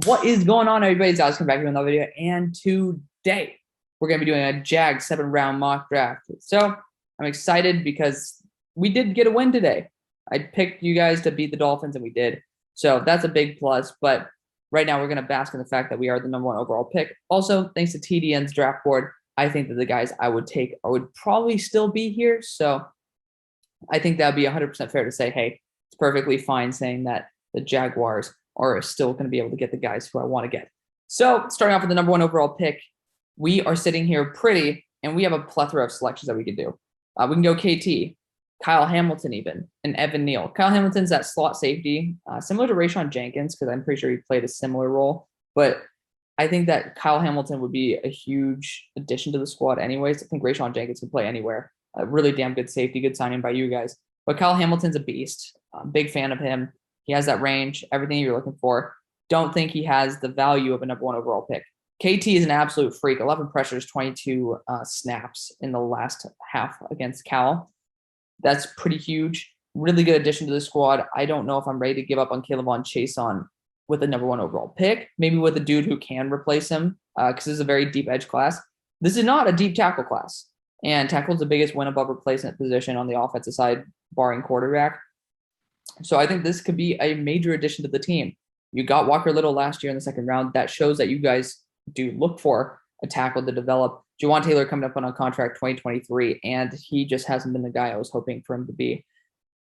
What is going on, everybody? It's Alex, come back to another video, and today we're going to be doing a Jag 7-round mock draft. So I'm excited because we did get a win today. I picked you guys to beat the Dolphins, and we did. So that's a big plus. But right now, we're going to bask in the fact that we are the #1 overall pick. Also, thanks to TDN's draft board, I think that the guys I would take would probably still be here. So I think that would be 100% fair to say, hey, it's perfectly fine saying that the Jaguars are still going to be able to get the guys who I want to get. So starting off with the #1 overall pick, we are sitting here pretty, and we have a plethora of selections that we could do. We can go KT, Kyle Hamilton even, and Evan Neal. Kyle Hamilton's that slot safety, similar to Rayshawn Jenkins, because I'm pretty sure he played a similar role. But I think that Kyle Hamilton would be a huge addition to the squad anyways. I think Rayshawn Jenkins can play anywhere. A really damn good safety, good signing by you guys. But Kyle Hamilton's a beast. Big fan of him. He has that range, everything you're looking for. Don't think he has the value of a #1 overall pick. KT is an absolute freak. 11 pressures, 22 snaps in the last half against Cal. That's pretty huge. Really good addition to the squad. I don't know if I'm ready to give up on K'Lavon Chaisson with a #1 overall pick. Maybe with a dude who can replace him, because this is a very deep edge class. This is not a deep tackle class. And tackle is the biggest win above replacement position on the offensive side, barring quarterback. So I think this could be a major addition to the team. You got Walker Little last year in the second round. That shows that you guys do look for a tackle to develop. Juwan Taylor coming up on a contract 2023, and he just hasn't been the guy I was hoping for him to be.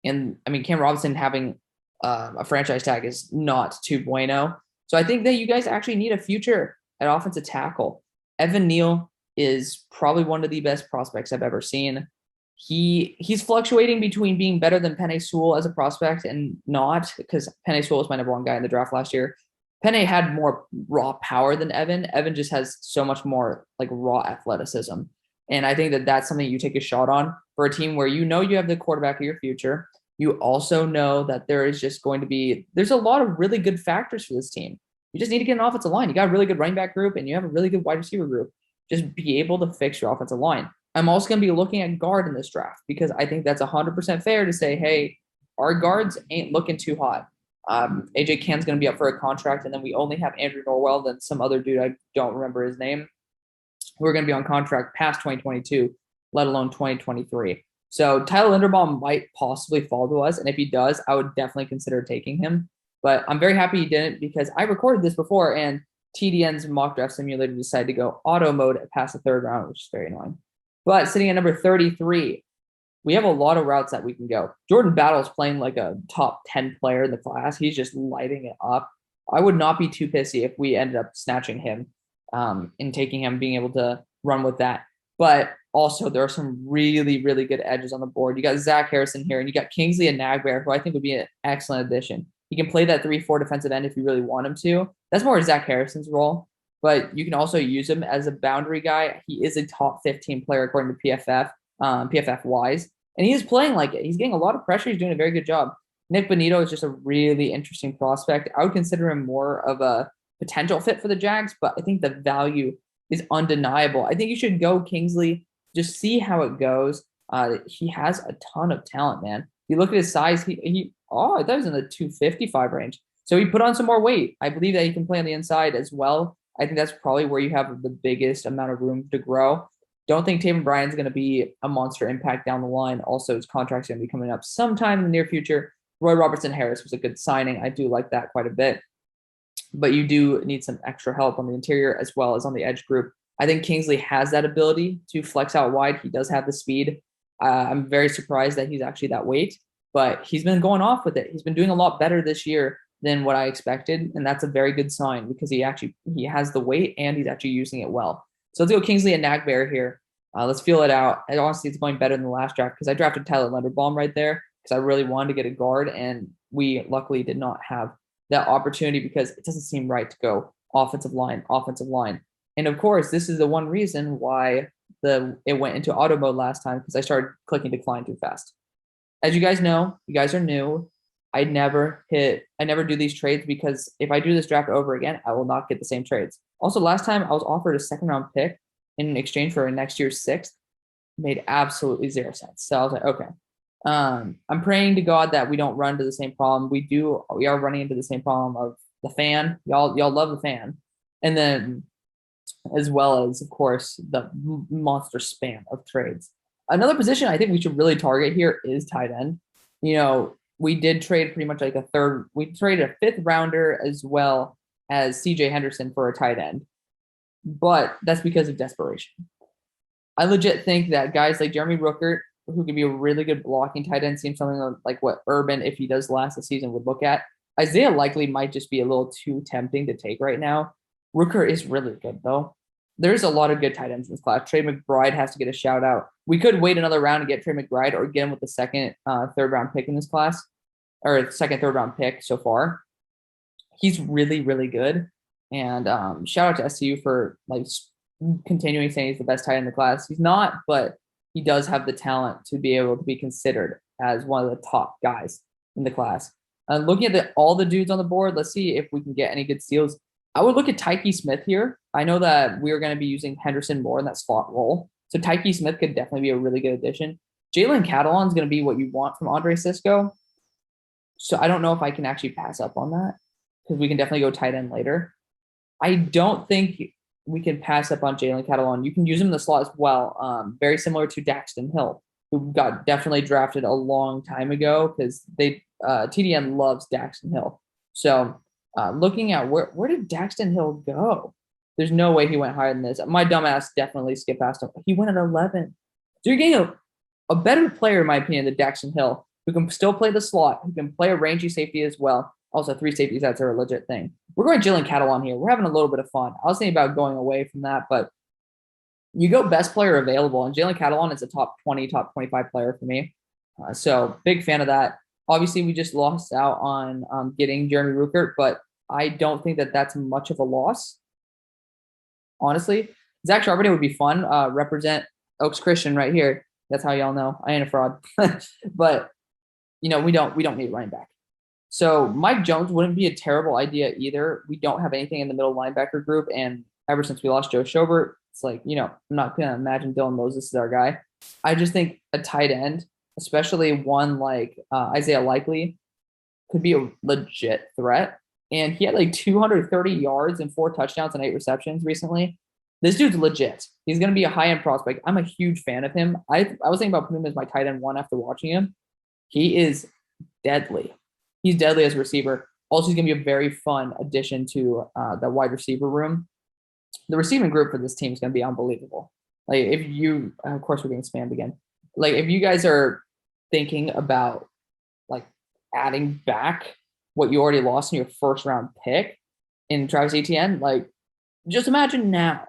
And I mean, Cam Robinson having a franchise tag is not too bueno. So I think that you guys actually need a future at offensive tackle. Evan Neal is probably one of the best prospects I've ever seen. He's fluctuating between being better than Penei Sewell as a prospect and not, because Penei Sewell was my #1 guy in the draft last year. Penei had more raw power than Evan. Evan just has so much more like raw athleticism. And I think that that's something you take a shot on for a team where you know you have the quarterback of your future. You also know that there's a lot of really good factors for this team. You just need to get an offensive line. You got a really good running back group, and you have a really good wide receiver group. Just be able to fix your offensive line. I'm also going to be looking at guard in this draft because I think that's 100% fair to say, hey, our guards ain't looking too hot. AJ Cann's going to be up for a contract, and then we only have Andrew Norwell and some other dude, I don't remember his name, who are going to be on contract past 2022, let alone 2023. So Tyler Linderbaum might possibly fall to us, and if he does, I would definitely consider taking him. But I'm very happy he didn't because I recorded this before, and TDN's mock draft simulator decided to go auto mode past the third round, which is very annoying. But sitting at number 33, we have a lot of routes that we can go. Jordan Battle's playing like a top 10 player in the class. He's just lighting it up. I would not be too pissy if we ended up snatching him and taking him, being able to run with that. But also, there are some really, really good edges on the board. You got Zach Harrison here, and you got Kingsley Enagbare, who I think would be an excellent addition. He can play that 3-4 defensive end if you really want him to. That's more Zach Harrison's role. But you can also use him as a boundary guy. He is a top 15 player according to PFF Wise. And he is playing like it. He's getting a lot of pressure. He's doing a very good job. Nick Bonito is just a really interesting prospect. I would consider him more of a potential fit for the Jags, but I think the value is undeniable. I think you should go Kingsley. Just see how it goes. He has a ton of talent, man. You look at his size. I thought he was in the 255 range. So he put on some more weight. I believe that he can play on the inside as well. I think that's probably where you have the biggest amount of room to grow. Don't think Taven Bryan's going to be a monster impact down the line. Also, his contract's going to be coming up sometime in the near future. Roy Robertson Harris was a good signing. I do like that quite a bit. But you do need some extra help on the interior as well as on the edge group. I think Kingsley has that ability to flex out wide. He does have the speed. I'm very surprised that he's actually that weight, but he's been going off with it. He's been doing a lot better this year than what I expected, and that's a very good sign because he has the weight and he's actually using it well. So let's go Kingsley and Enagbare here. Let's feel it out. And honestly, it's going better than the last draft because I drafted Tyler Linderbaum right there because I really wanted to get a guard, and we luckily did not have that opportunity because it doesn't seem right to go offensive line. And of course, this is the one reason why it went into auto mode last time because I started clicking decline too fast. As you guys know, you guys are new. I never do these trades because if I do this draft over again, I will not get the same trades. Also, last time I was offered a second-round pick in exchange for next year's 6th. Made absolutely zero sense. So I was like, okay. I'm praying to God that we don't run into the same problem. We are running into the same problem of the fan. Y'all love the fan. And then as well as, of course, the monster spam of trades. Another position I think we should really target here is tight end. You know, we did trade pretty much like we traded a fifth rounder as well as CJ Henderson for a tight end, but that's because of desperation. I legit think that guys like Jeremy Ruckert, who can be a really good blocking tight end, seems something like what Urban, if he does last the season, would look at. Isaiah Likely might just be a little too tempting to take right now. Ruckert is really good, though. There's a lot of good tight ends in this class. Trey McBride has to get a shout out. We could wait another round and get Trey McBride or get him with the second, third round pick in this class, or second, third round pick so far. He's really, really good. And shout out to SCU for like continuing saying he's the best tight end in the class. He's not, but he does have the talent to be able to be considered as one of the top guys in the class. Looking at all the dudes on the board, let's see if we can get any good steals. I would look at Tyke Smith here. I know that we're going to be using Henderson more in that slot role. So Tyke Smith could definitely be a really good addition. Jalen Catalon is going to be what you want from Andre Cisco. So I don't know if I can actually pass up on that because we can definitely go tight end later. I don't think we can pass up on Jalen Catalon. You can use him in the slot as well. Very similar to Daxton Hill, who got definitely drafted a long time ago because TDN loves Daxton Hill. So looking at where did Daxton Hill go? There's no way he went higher than this. My dumbass definitely skipped past him. He went at 11. So you're getting a better player, in my opinion, than Daxton Hill, who can still play the slot, who can play a rangy safety as well. Also, 3 safeties, that's a legit thing. We're going Jalen Catalon here. We're having a little bit of fun. I was thinking about going away from that, but you go best player available, and Jalen Catalon is a top 20, top 25 player for me. So big fan of that. Obviously, we just lost out on getting Jeremy Ruckert, but I don't think that that's much of a loss. Honestly, Zach Charbonnet would be fun. Represent Oaks Christian right here. That's how y'all know I ain't a fraud. But we don't need running back. So Mike Jones wouldn't be a terrible idea either. We don't have anything in the middle linebacker group, and ever since we lost Joe Schobert, it's like I'm not gonna imagine Dylan Moses is our guy. I just think a tight end, especially one like Isaiah Likely, could be a legit threat. And he had like 230 yards and 4 touchdowns and 8 receptions recently. This dude's legit. He's going to be a high-end prospect. I'm a huge fan of him. I was thinking about putting him as my tight end 1 after watching him. He is deadly. He's deadly as a receiver. Also, he's going to be a very fun addition to the wide receiver room. The receiving group for this team is going to be unbelievable. Like if you, of course, we're getting spammed again. Like if you guys are thinking about like adding back what you already lost in your first round pick in Travis Etienne, like just imagine now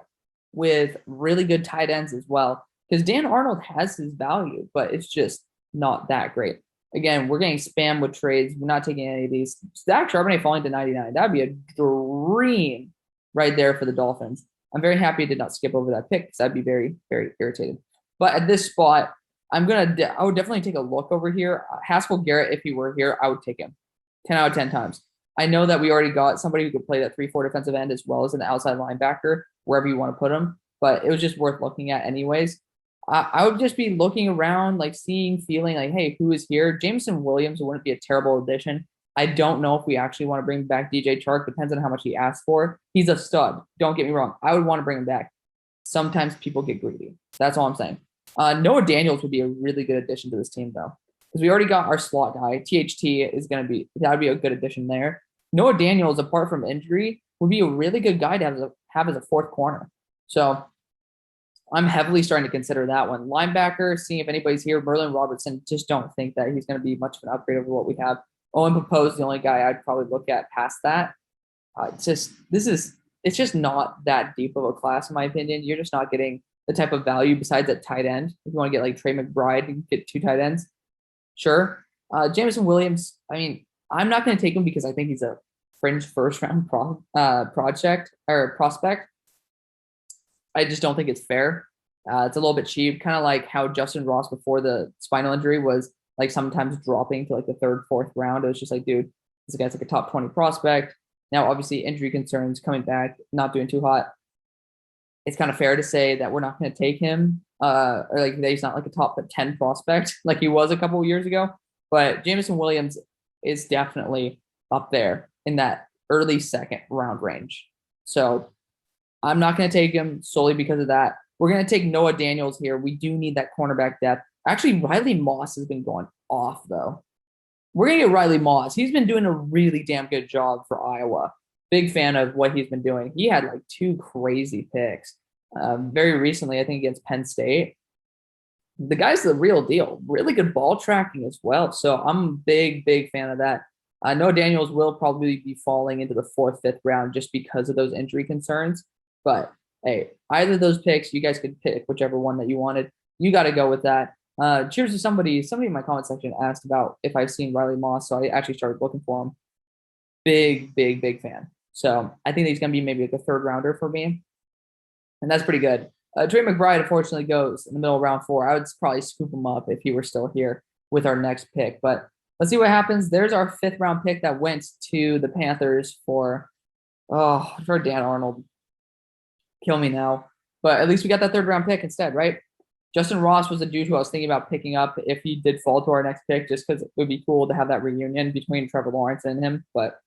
with really good tight ends as well. Because Dan Arnold has his value, but it's just not that great. Again, we're getting spammed with trades. We're not taking any of these. Zach Charbonnet falling to 99. That'd be a dream right there for the Dolphins. I'm very happy I did not skip over that pick because I'd be very, very irritated. But at this spot, I would definitely take a look over here. Haskell Garrett, if he were here, I would take him 10 out of 10 times. I know that we already got somebody who could play that 3-4 defensive end as well as an outside linebacker, wherever you want to put him, but it was just worth looking at anyways. I would just be looking around, like seeing, feeling like, hey, who is here? Jameson Williams wouldn't be a terrible addition. I don't know if we actually want to bring back DJ Chark. Depends on how much he asks for. He's a stud. Don't get me wrong. I would want to bring him back. Sometimes people get greedy. That's all I'm saying. Noah Daniels would be a really good addition to this team, though, because we already got our slot guy. THT is going to be, that would be a good addition there. Noah Daniels, apart from injury, would be a really good guy to have as a 4th corner. So I'm heavily starting to consider that one. Linebacker, seeing if anybody's here. Merlin Robertson, just don't think that he's going to be much of an upgrade over what we have. Owen Popo's the only guy I'd probably look at past that. It's just not that deep of a class, in my opinion. You're just not getting the type of value besides at tight end. If you want to get like Trey McBride, you can get 2 tight ends. Sure. Jameson Williams, I mean, I'm not going to take him because I think he's a fringe first-round prospect. I just don't think it's fair. It's a little bit cheap, kind of like how Justin Ross before the spinal injury was like sometimes dropping to like the 3rd, 4th round. It was just like, dude, this guy's like a top 20 prospect. Now, obviously, injury concerns coming back, not doing too hot. It's kind of fair to say that we're not going to take him, or like that he's not like a top 10 prospect like he was a couple of years ago. But Jameson Williams is definitely up there in that early second round range. So I'm not going to take him solely because of that. We're going to take Noah Daniels here. We do need that cornerback depth. Actually, Riley Moss has been going off, though. We're going to get Riley Moss. He's been doing a really damn good job for Iowa. Big fan of what he's been doing. He had like 2 crazy picks very recently, I think, against Penn State. The guy's the real deal. Really good ball tracking as well. So I'm a big fan of that. I know Daniels will probably be falling into the 4th, 5th round just because of those injury concerns. But hey, either of those picks, you guys could pick whichever one that you wanted. You got to go with that. Cheers to somebody in my comment section asked about if I've seen Riley Moss, so I actually started looking for him. Big fan. So I think he's going to be maybe like a 3rd rounder for me, and that's pretty good. Trey McBride unfortunately goes in the middle of round 4. I would probably scoop him up if he were still here with our next pick, but let's see what happens. There's our 5th round pick that went to the Panthers for Dan Arnold. Kill me now, but at least we got that 3rd round pick instead, right? Justin Ross was a dude who I was thinking about picking up if he did fall to our next pick, just because it would be cool to have that reunion between Trevor Lawrence and him. But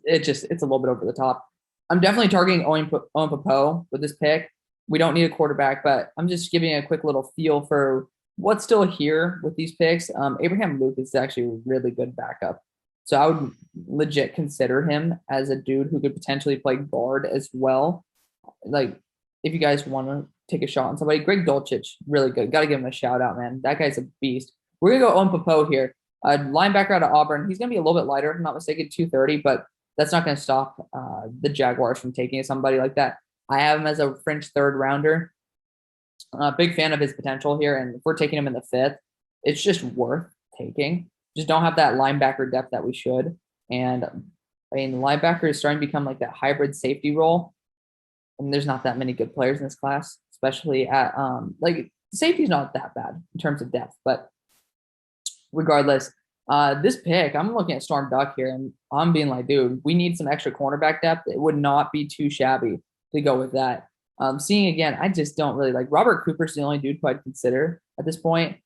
it's a little bit over the top. I'm definitely targeting Owen Popo with this pick. We don't need a quarterback, but I'm just giving a quick little feel for what's still here with these picks. Abraham Lucas is actually a really good backup. So I would legit consider him as a dude who could potentially play guard as well. Like, if you guys want to take a shot on somebody, Greg Dulcich, really good. Got to give him a shout out, man. That guy's a beast. We're going to go Owen Popo here. Linebacker out of Auburn. He's going to be a little bit lighter, if I'm not mistaken, 230, but that's not going to stop the Jaguars from taking somebody like that. I have him as a fringe 3rd rounder. Big fan of his potential here, and if we're taking him in the 5th, it's just worth taking. Just don't have that linebacker depth that we should. And I mean, linebacker is starting to become like that hybrid safety role. And there's not that many good players in this class, especially at like safety's not that bad in terms of depth. But regardless, this pick, I'm looking at Storm Duck here, and I'm being like, dude, we need some extra cornerback depth. It would not be too shabby to go with that. Seeing again, I just don't really like Robert Cooper's the only dude who I'd consider at this point.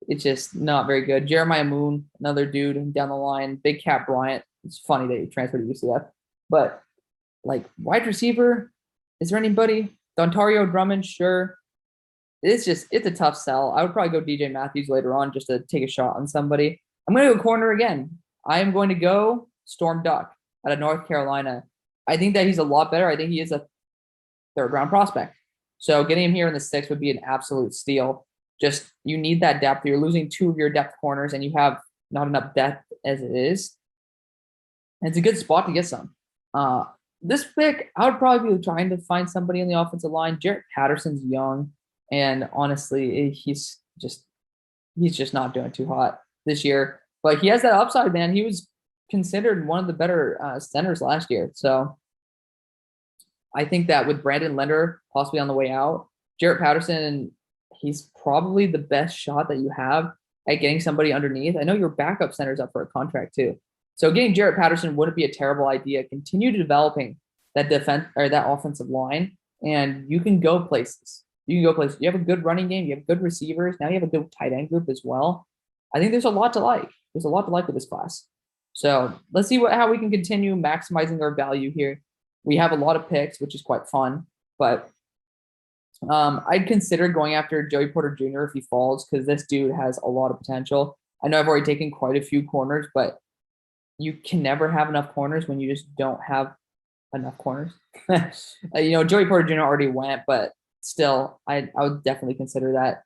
It's just not very good. Jeremiah Moon, another dude down the line. Big Cat Bryant. It's funny that he transferred to UCF, but like wide receiver. Is there anybody? Dontario Drummond, sure. It's a tough sell. I would probably go DJ Matthews later on just to take a shot on somebody. I'm going to go corner again. I am going to go Storm Duck out of North Carolina. I think that he's a lot better. I think he is a 3rd round prospect. So getting him here in the 6th would be an absolute steal. Just you need that depth. You're losing 2 of your depth corners, and you have not enough depth as it is. And it's a good spot to get some. This pick, I would probably be trying to find somebody in the offensive line. Jarrett Patterson's young, and honestly, he's just not doing too hot this year. But he has that upside, man. He was considered one of the better centers last year. So I think that with Brandon Linder possibly on the way out, Jarrett Patterson, he's probably the best shot that you have at getting somebody underneath. I know your backup center's up for a contract too. So getting Jarrett Patterson wouldn't be a terrible idea. Continue developing that defense or that offensive line, and you can go places. You have a good running game. You have good receivers. Now you have a good tight end group as well. I think there's a lot to like. There's a lot to like with this class. So let's see how we can continue maximizing our value here. We have a lot of picks, which is quite fun, but I'd consider going after Joey Porter Jr. if he falls, because this dude has a lot of potential. I know I've already taken quite a few corners, but you can never have enough corners when you just don't have enough corners. Joey Porter Jr. already went, but still, I would definitely consider that.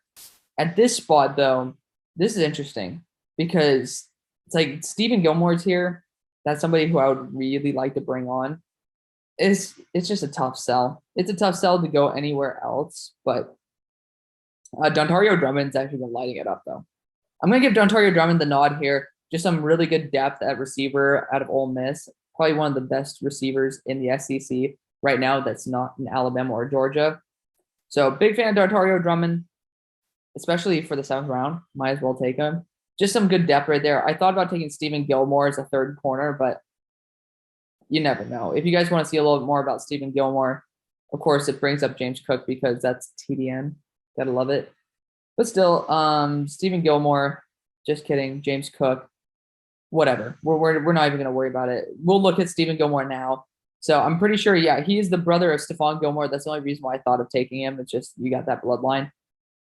At this spot, though, this is interesting because it's like Stephen Gilmore's here. That's somebody who I would really like to bring on. It's just a tough sell. It's a tough sell to go anywhere else, but Dontario Drummond's actually been lighting it up, though. I'm going to give Dontario Drummond the nod here. Just some really good depth at receiver out of Ole Miss. Probably one of the best receivers in the SEC right now that's not in Alabama or Georgia. So big fan of Dontario Drummond, especially for the 7th round. Might as well take him. Just some good depth right there. I thought about taking Stephen Gilmore as a 3rd corner, but you never know. If you guys want to see a little bit more about Stephen Gilmore, of course, it brings up James Cook because that's TDN. Gotta love it. But still, Stephen Gilmore, just kidding, James Cook. whatever. We're not even going to worry about it. We'll look at Stephen Gilmore now. So I'm pretty sure, yeah, he is the brother of Stephon Gilmore. That's the only reason why I thought of taking him. It's just you got that bloodline.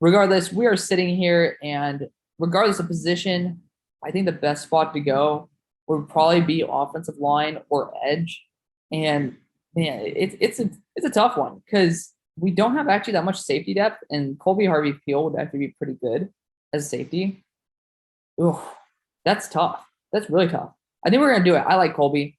Regardless, we are sitting here, and regardless of position, I think the best spot to go would probably be offensive line or edge. And man, it's a tough one because we don't have actually that much safety depth, and Colby Harvey Peel would actually be pretty good as safety. Ooh, that's tough. That's really tough. I think we're gonna do it. I like Colby.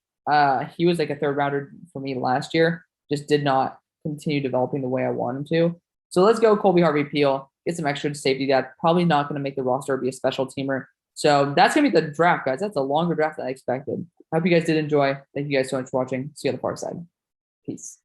He was like a third rounder for me last year. Just did not continue developing the way I want him to. So let's go Colby Harvey Peel. Get some extra safety depth. Probably not going to make the roster or be a special teamer. So that's going to be the draft, guys. That's a longer draft than I expected. I hope you guys did enjoy. Thank you guys so much for watching. See you on the far side. Peace.